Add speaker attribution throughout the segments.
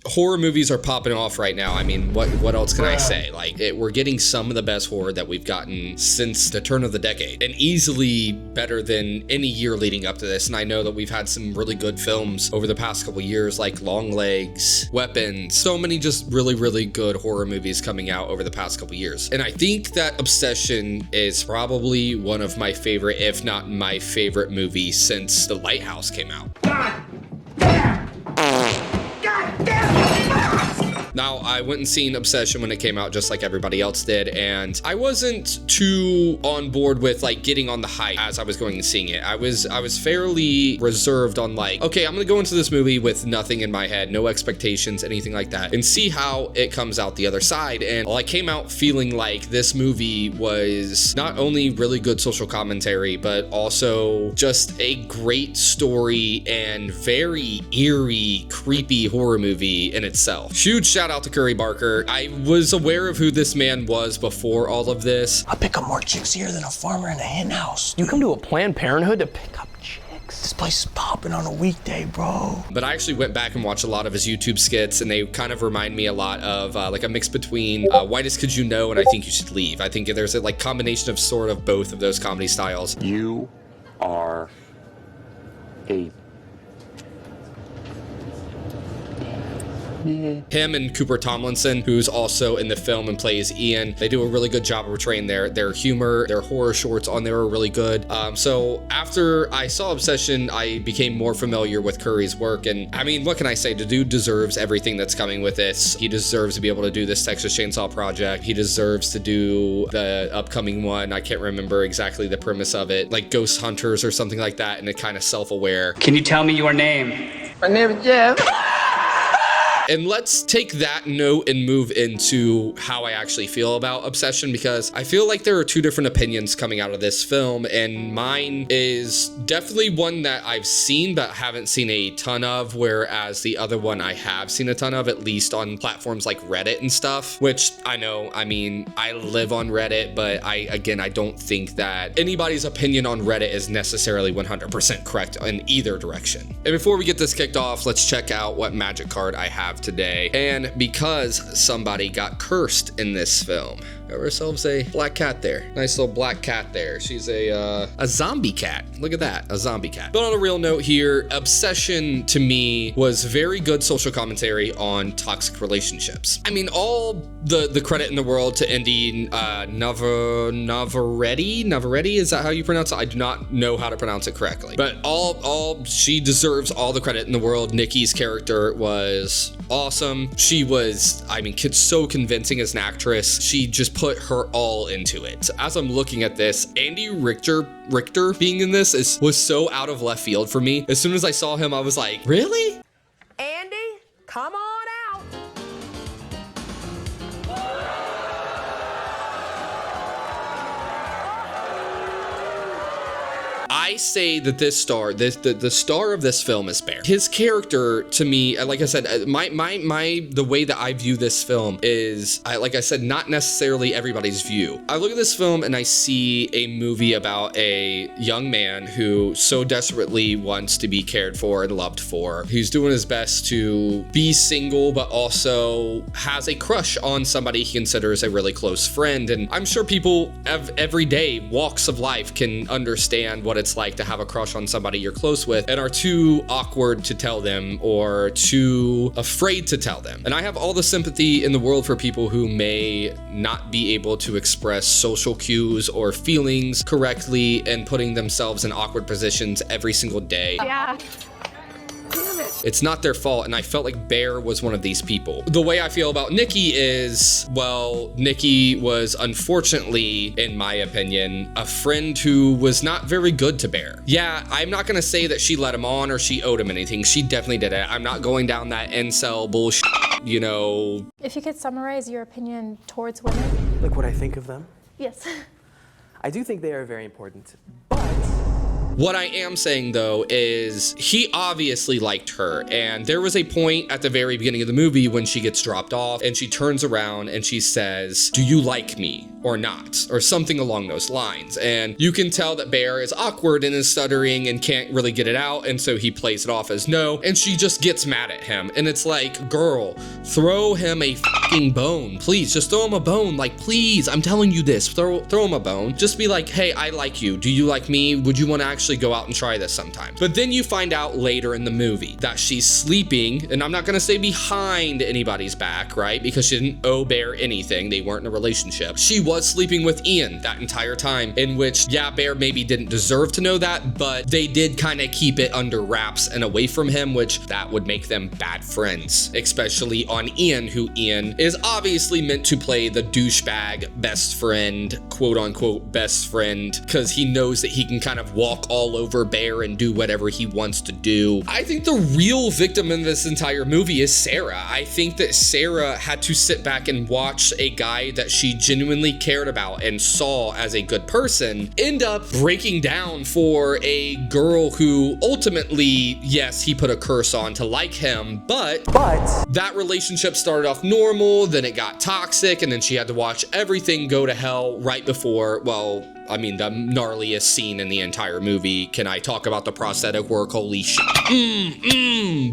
Speaker 1: horror movies are popping off right now. I mean, what else can I say? Like, we're getting some of the best horror that we've gotten since the turn of the decade, and easily better than any year leading up to this. And I know that we've had some really good films over the past couple years, like Long Legs, Weapons, so many just really, really good horror movies coming out over the past couple years. And I think that Obsession is probably one of my favorite, if not my favorite movie since The Lighthouse came out. God damn! God damn! Now, I went and seen Obsession when it came out, just like everybody else did, and I wasn't too on board with like getting on the hype as I was going and seeing it. I was fairly reserved on like, okay, I'm gonna go into this movie with nothing in my head, no expectations, anything like that, and see how it comes out the other side. And I came out feeling like this movie was not only really good social commentary, but also just a great story and very eerie, creepy horror movie in itself. Huge shout out to Curry Barker. I was aware of who this man was before all of this.
Speaker 2: I pick up more chicks here than a farmer in a hen house.
Speaker 3: You come to a Planned Parenthood to pick up chicks?
Speaker 2: This place is popping on a weekday, bro.
Speaker 1: But I actually went back and watched a lot of his YouTube skits, and they kind of remind me a lot of like a mix between Whitest Could You Know and I Think You Should Leave. I think there's a like combination of sort of both of those comedy styles.
Speaker 4: You are a
Speaker 1: Him and Cooper Tomlinson, who's also in the film and plays Ian, they do a really good job of portraying their humor. Their horror shorts on there are really good. So after I saw Obsession, I became more familiar with Curry's work, and I mean, what can I say? The dude deserves everything that's coming with this. He deserves to be able to do this Texas Chainsaw Project. He deserves to do the upcoming one. I can't remember exactly the premise of it, like Ghost Hunters or something like that, and it kind of self-aware.
Speaker 5: Can you tell me your name?
Speaker 6: My name is Jeff.
Speaker 1: And let's take that note and move into how I actually feel about Obsession, because I feel like there are two different opinions coming out of this film, and mine is definitely one that I've seen but haven't seen a ton of, whereas the other one I have seen a ton of, at least on platforms like Reddit and stuff, which I know, I mean, I live on Reddit, but I don't think that anybody's opinion on Reddit is necessarily 100% correct in either direction. And before we get this kicked off, let's check out what magic card I have today. And because somebody got cursed in this film, we have ourselves a black cat there. Nice little black cat there. She's a zombie cat. Look at that, a zombie cat. But on a real note here, Obsession to me was very good social commentary on toxic relationships. I mean, all the credit in the world to Indy Navarrete, is that how you pronounce it? I do not know how to pronounce it correctly, but she deserves all the credit in the world. Nikki's character was awesome. She was, I mean, so convincing as an actress. She just put her all into it. So as I'm looking at this, Andy Richter being in this was so out of left field for me. As soon as I saw him, I was like, really?
Speaker 7: Andy, come on out.
Speaker 1: I say that the star of this film is Bear. His character, to me, like I said, the way that I view this film is, like I said, not necessarily everybody's view. I look at this film and I see a movie about a young man who so desperately wants to be cared for and loved for. He's doing his best to be single, but also has a crush on somebody he considers a really close friend. And I'm sure people of every day walks of life can understand what it's like to have a crush on somebody you're close with and are too awkward to tell them or too afraid to tell them. And I have all the sympathy in the world for people who may not be able to express social cues or feelings correctly and putting themselves in awkward positions every single day.
Speaker 7: Yeah.
Speaker 1: It's not their fault, and I felt like Bear was one of these people. The way I feel about Nikki is, well, Nikki was unfortunately, in my opinion, a friend who was not very good to Bear. Yeah, I'm not gonna say that she let him on or she owed him anything. She definitely did it. I'm not going down that incel bullshit, you know.
Speaker 8: If you could summarize your opinion towards women.
Speaker 3: Like what I think of them?
Speaker 8: Yes.
Speaker 3: I do think they are very important, but
Speaker 1: what I am saying, though, is he obviously liked her, and there was a point at the very beginning of the movie when she gets dropped off and she turns around and she says, "Do you like me?" or not, or something along those lines. And you can tell that Bear is awkward and is stuttering and can't really get it out, and so he plays it off as no, and she just gets mad at him. And it's like, girl, throw him a fucking bone. Please, just throw him a bone. Like, please, I'm telling you this, throw him a bone. Just be like, hey, I like you. Do you like me? Would you want to actually go out and try this sometime? But then you find out later in the movie that she's sleeping, and I'm not gonna say behind anybody's back, right? Because she didn't owe Bear anything. They weren't in a relationship. She was sleeping with Ian that entire time, in which, yeah, Bear maybe didn't deserve to know that, but they did kind of keep it under wraps and away from him, which that would make them bad friends, especially on Ian, who Ian is obviously meant to play the douchebag best friend, quote unquote best friend, because he knows that he can kind of walk all over Bear and do whatever he wants to do. I think the real victim in this entire movie is Sarah. I think that Sarah had to sit back and watch a guy that she genuinely cared about and saw as a good person end up breaking down for a girl who ultimately, yes, he put a curse on to like him, but that relationship started off normal, then it got toxic, and then she had to watch everything go to hell right before, well, I mean, the gnarliest scene in the entire movie. Can I talk about the prosthetic work? Holy shit.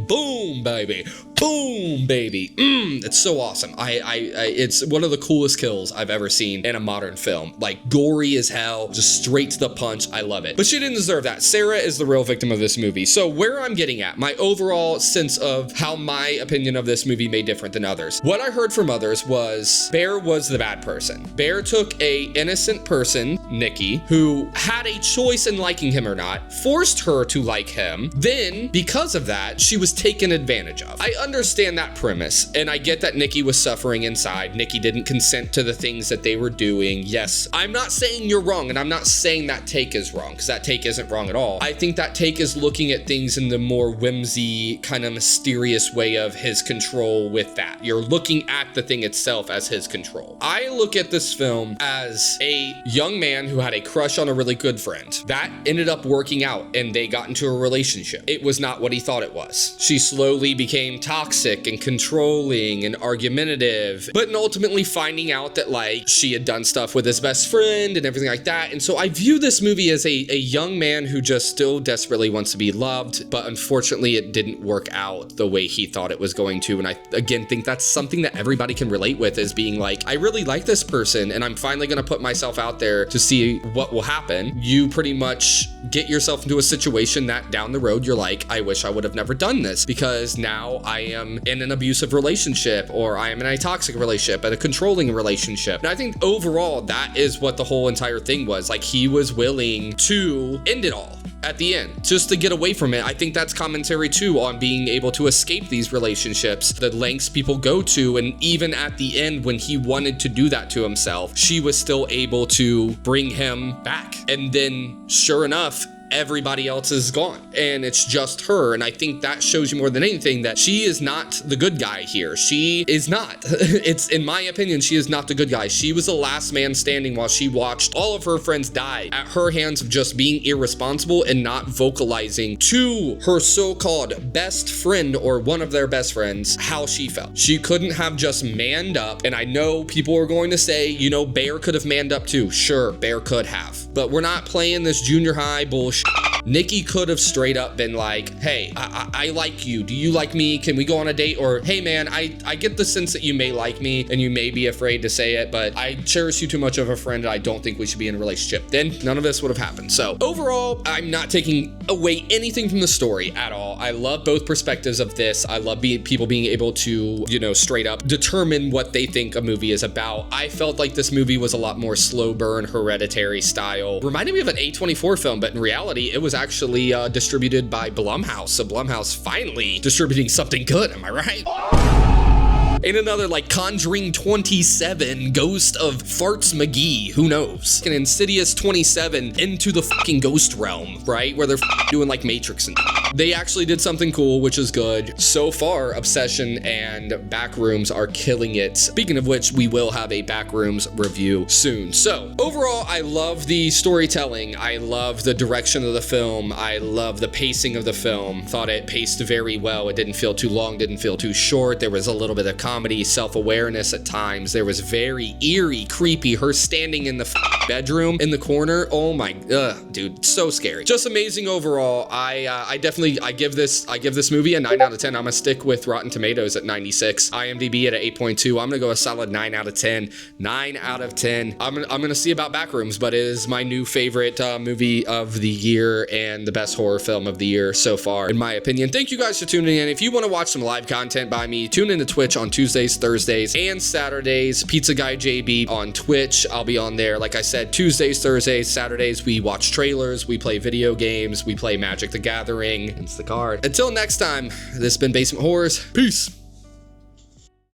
Speaker 1: Boom, baby. Boom, baby. It's so awesome. It's one of the coolest kills I've ever seen in a modern film. Like, gory as hell, just straight to the punch. I love it. But she didn't deserve that. Sarah is the real victim of this movie. So where I'm getting at, my overall sense of how my opinion of this movie may different than others. What I heard from others was Bear was the bad person. Bear took a innocent person, Nikki, who had a choice in liking him or not, forced her to like him. Then, because of that, she was taken advantage of. I understand that premise, and I get that Nikki was suffering inside. Nikki didn't consent to the things that they were doing. Yes, I'm not saying you're wrong, and I'm not saying that take is wrong, because that take isn't wrong at all. I think that take is looking at things in the more whimsy, kind of mysterious way of his control with that. You're looking at the thing itself as his control. I look at this film as a young man who had a crush on a really good friend. That ended up working out, and they got into a relationship. It was not what he thought it was. She slowly became toxic and controlling and argumentative, but ultimately finding out that, like, she had done stuff with his best friend and everything like that. And so I view this movie as a young man who just still desperately wants to be loved, but unfortunately it didn't work out the way he thought it was going to. And I, again, think that's something that everybody can relate with, is being like, I really like this person, and I'm finally gonna put myself out there to see what will happen. You pretty much get yourself into a situation that down the road you're like, I wish I would have never done this, because now I am in an abusive relationship, or I am in a toxic relationship, and a controlling relationship. And I think overall that is what the whole entire thing was. Like, he was willing to end it all at the end just to get away from it. I think that's commentary too on being able to escape these relationships, the lengths people go to, and even at the end when he wanted to do that to himself, she was still able to bring him back. And then sure enough, everybody else is gone and it's just her. And I think that shows you more than anything that she is not the good guy here. She is not. It's, in my opinion, she is not the good guy. She was the last man standing while she watched all of her friends die at her hands of just being irresponsible and not vocalizing to her so-called best friend, or one of their best friends, how she felt. She couldn't have just manned up. And I know people are going to say, you know, Bear could have manned up too. Sure, Bear could have, but we're not playing this junior high bullshit. Nikki could have straight up been like, hey, I like you. Do you like me? Can we go on a date? Or, hey man, I get the sense that you may like me and you may be afraid to say it, but I cherish you too much of a friend and I don't think we should be in a relationship. Then none of this would have happened. So overall, I'm not taking away anything from the story at all. I love both perspectives of this. I love people being able to, you know, straight up determine what they think a movie is about. I felt like this movie was a lot more slow burn, Hereditary style. Reminded me of an A24 film, but in reality, it was actually distributed by Blumhouse. So Blumhouse finally distributing something good, am I right? In another, like, Conjuring 27, Ghost of Farts McGee, who knows? An Insidious 27 into the fucking ghost realm, right? Where they're doing like Matrix and They actually did something cool, which is good. So far, Obsession and Backrooms are killing it. Speaking of which, we will have a Backrooms review soon. So overall, I love the storytelling. I love the direction of the film. I love the pacing of the film. Thought it paced very well. It didn't feel too long, didn't feel too short. There was a little bit of comedy, self-awareness at times. There was very eerie, creepy, her standing in the bedroom in the corner. Oh my, dude, so scary. Just amazing overall. I give this movie a 9 out of 10. I'm gonna stick with Rotten Tomatoes at 96, IMDb at an 8.2. I'm gonna go a solid 9 out of 10. 9 out of 10. I'm gonna see about Backrooms, but it is my new favorite movie of the year and the best horror film of the year so far, in my opinion. Thank you guys for tuning in. If you want to watch some live content by me, tune into Twitch on Tuesdays, Thursdays, and Saturdays. PizzaGuyJayBee on Twitch. I'll be on there. Like I said, Tuesdays, Thursdays, Saturdays, we watch trailers, we play video games, we play Magic the Gathering. It's the card. Until next time, this has been Basement Horrors. Peace.